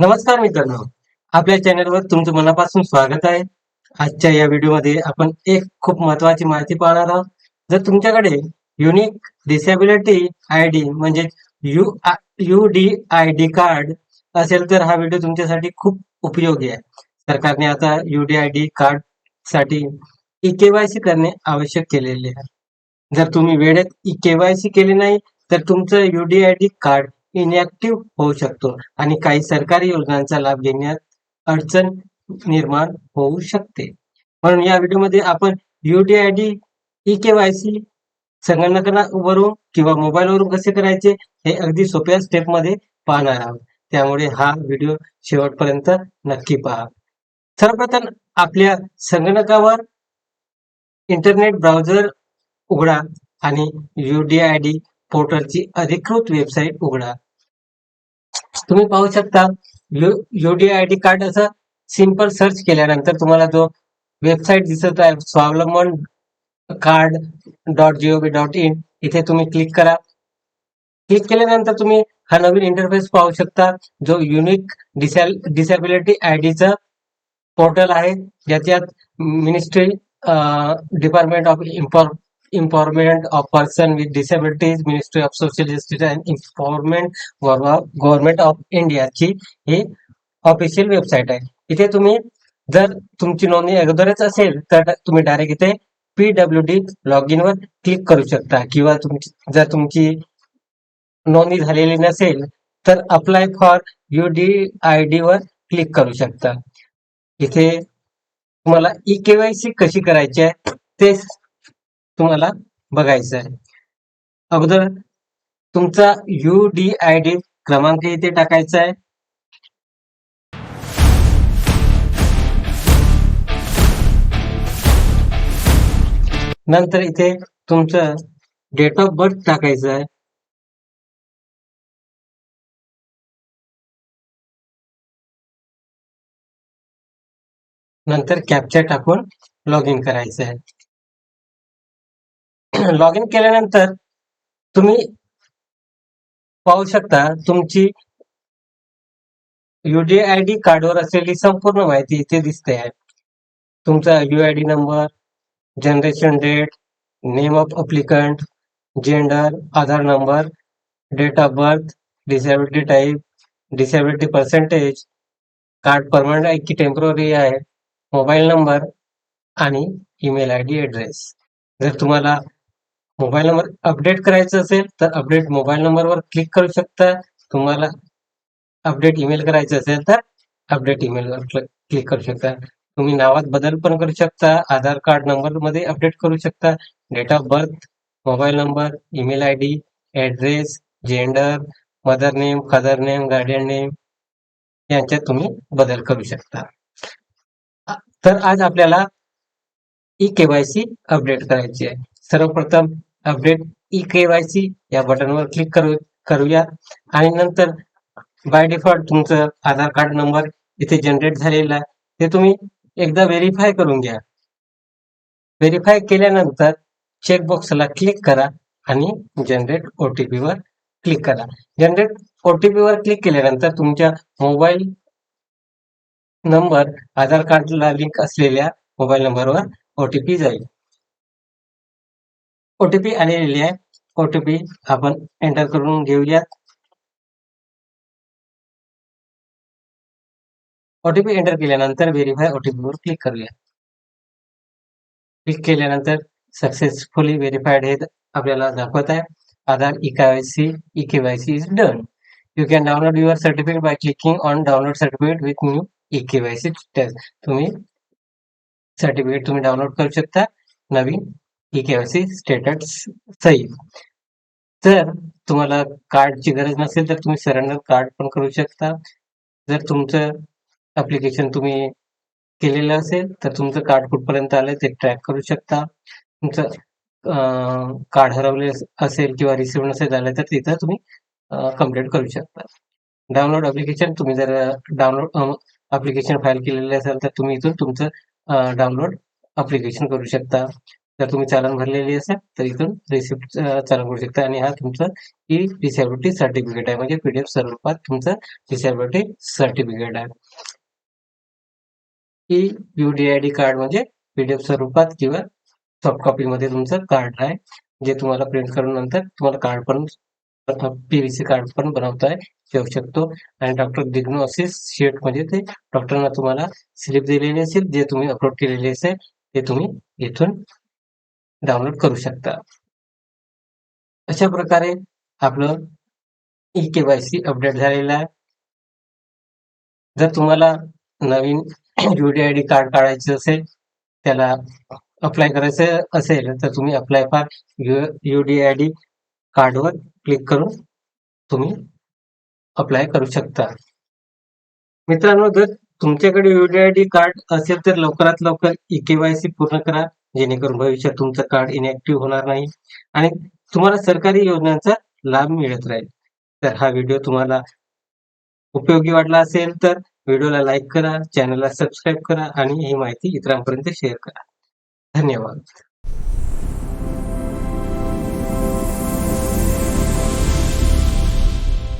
नमस्कार मित्रांनो, आपल्या चॅनलवर तुमचं मनापासून स्वागत आहे. आजच्या या व्हिडिओमध्ये आपण एक खूप महत्त्वाची माहिती पाहणार आहोत. जर तुमच्याकडे युनिक डिसेबिलिटी आयडी म्हणजे UDID कार्ड असेल तर हा व्हिडिओ तुमच्यासाठी खूप उपयोगी आहे. सरकारने आता UDID कार्डसाठी ई-केवायसी करणे आवश्यक केलेले आहे. जर तुम्ही वेळेत ई-केवायसी केले नाही तर तुमचं UDID कार्ड इनॅक्टिव्ह होऊ शकतो आणि काही सरकारी योजनांचा लाभ घेण्यात अडचण निर्माण होऊ शकते. म्हणून या व्हिडिओमध्ये आपण UDID ई-केवायसी संगणकावरून किंवा मोबाईलवरून कसे करायचे हे अगदी सोप्या स्टेपमध्ये पाहणार आहोत. त्यामुळे हा व्हिडिओ शेवटपर्यंत नक्की पहा. सर्वप्रथम आपल्या संगणकावर इंटरनेट ब्राउझर उघडा आणि UDID पोर्टलची अधिकृत वेबसाईट उघडा. तुम्ही पाहू शकता UDID कार्ड असं सिंपल सर्च केल्यानंतर तुम्हाला जो वेबसाईट दिसत आहे स्वावलंबन कार्ड.gov.in इथे तुम्ही क्लिक करा. क्लिक केल्यानंतर तुम्ही हा नवीन इंटरफेस पाहू शकता जो युनिक डिसॅबिलिटी आयडीचा पोर्टल आहे ज्याच्यात ministry department of empowerment of person with disabilities, ministry of social justice and empowerment, government of इंडियाची ही ऑफिशियल वेबसाईट आहे. इथे तुम्ही जर तुमची नोंदणी अगोदरच असेल तर तुम्ही डायरेक्ट इथे PWD लॉग इन वर क्लिक करू शकता किंवा जर तुमची नोंदणी झालेली नसेल तर अप्लाय फॉर UDID वर क्लिक करू शकता. इथे तुम्हाला ई-केवायसी कशी करायची आहे ते तुम्हाला बघायचं आहे. अगोदर तुमचा UDID क्रमांक इथे टाकायचा आहे. नंतर इथे तुमचं डेट ऑफ बर्थ टाकायचं आहे. नंतर कॅप्चा टाकून लॉग इन करायचं आहे. लॉग इन केल्यानंतर तुम्ही पाहू शकता तुमची UDID कार्डवर असलेली संपूर्ण माहिती इथे दिसते आहे. तुमचा UID number, generation date, name of applicant, gender, Aadhaar number, date of birth, disability type, disability percentage, card permanent आहे की टेम्पररी आहे, मोबाईल नंबर आणि ईमेल आयडी ॲड्रेस. जर तुम्हाला मोबाईल नंबर अपडेट करायचा असेल तर अपडेट मोबाईल नंबरवर क्लिक करू शकता. तुम्हाला अपडेट ईमेल करायचं असेल तर अपडेट ईमेलवर क्लिक करू शकता. तुम्ही नावात बदल पण करू शकता. आधार कार्ड नंबर मध्ये अपडेट करू शकता. Date of birth, mobile number, email ID, address, gender, mother name, father name, guardian name यांच्यात तुम्ही बदल करू शकता. तर आज आपल्याला ई-केवायसी अपडेट करायची आहे. सर्वप्रथम अपडेट ई-केवायसी या बटनवर क्लिक करूया आणि नंतर बाय डिफॉल्ट तुमचं आधार कार्ड नंबर इथे जनरेट झालेला आहे ते तुम्ही एकदा व्हेरीफाय करून घ्या. व्हेरीफाय केल्यानंतर चेकबॉक्सला क्लिक करा आणि जनरेट OTP वर क्लिक करा. जनरेट OTP वर क्लिक केल्यानंतर तुमच्या मोबाईल नंबर आधार कार्डला लिंक असलेल्या मोबाईल नंबरवर OTP जाईल. OTP आलेली आहे. OTP आपण एंटर करून घेऊयात. OTP एंटर केल्यानंतर व्हेरीफाय OTP वर क्लिक करूया. क्लिक केल्यानंतर सक्सेसफुली व्हेरीफाईड हे आपल्याला दाखवत आहे. Aadhaar eKYC is done. You can download your certificate by clicking on download certificate with new eKYC test. तुम्ही सर्टिफिकेट तुम्ही डाउनलोड करू शकता नवीन ई-केवायसी स्टेटस सहित. जर तुम्हाला कार्डची गरज नसेल तर तुम्ही सरेंडर कार्ड पण करू शकता. जर तुमचं ऍप्लिकेशन तुम्ही केलेलं असेल तर तुमचं कार्ड कुठपर्यंत आलं ते ट्रॅक करू शकता. तुमचं कार्ड हरवले असेल किंवा रिसिव्ह नसेल झालं तर तिथं तुम्ही कंप्लेंट करू शकता. डाउनलोड ऍप्लिकेशन तुम्ही जर डाउनलोड ऍप्लिकेशन फाईल केलेलं असेल तर तुम्ही इथून तुमचं डाउनलोड ऍप्लिकेशन करू शकता. जर तुम्ही चालान भरलेली असेल तर इथून रिसिप्ट चालू करू शकता आणि हा तुमचा ई डिसॅबिलिटी सर्टिफिकेट आहे, म्हणजे पीडीएफ स्वरूपात तुमचं डिसॅबिलिटी सर्टिफिकेट आहे. ई UDID कार्ड म्हणजे पीडीएफ स्वरूपात किंवा सॉफ्ट कॉपी मध्ये तुमचं कार्ड आहे, जे तुम्हाला प्रिंट करून नंतर तुम्हाला कार्ड पण पीव्हीसी कार्ड पण बनवता येऊ शकतो. आणि डॉक्टर डिग्नोसिस शीट म्हणजे ते डॉक्टरना तुम्हाला स्लिप दिलेली असेल, जे तुम्ही अपलोड केलेले असेल ते तुम्ही इथून डाउनलोड करू शकता. अशा प्रकारे आपलं ई-केवायसी अपडेट झालेलं आहे. जर तुम्हाला नवीन UDID कार्ड काढायचं असेल, त्याला अप्लाय करायचं असेल, तर तुम्ही अप्लाय फॉर UDID कार्डवर क्लिक करून तुम्ही अप्लाय करू शकता. मित्रांनो, जर तुमच्याकडे UDID कार्ड असेल तर लवकरात लवकर ई-केवायसी पूर्ण करा, जेणेकरून भविष्यात तुमचं कार्ड इनॅक्टिव्ह होणार नाही आणि तुम्हाला सरकारी योजनांचा लाभ मिळत राहील. तर हा व्हिडिओ तुम्हाला उपयोगी वाटला असेल तर व्हिडिओला लाईक करा, चॅनलला सबस्क्राईब करा आणि ही माहिती इतरांपर्यंत शेअर करा. धन्यवाद.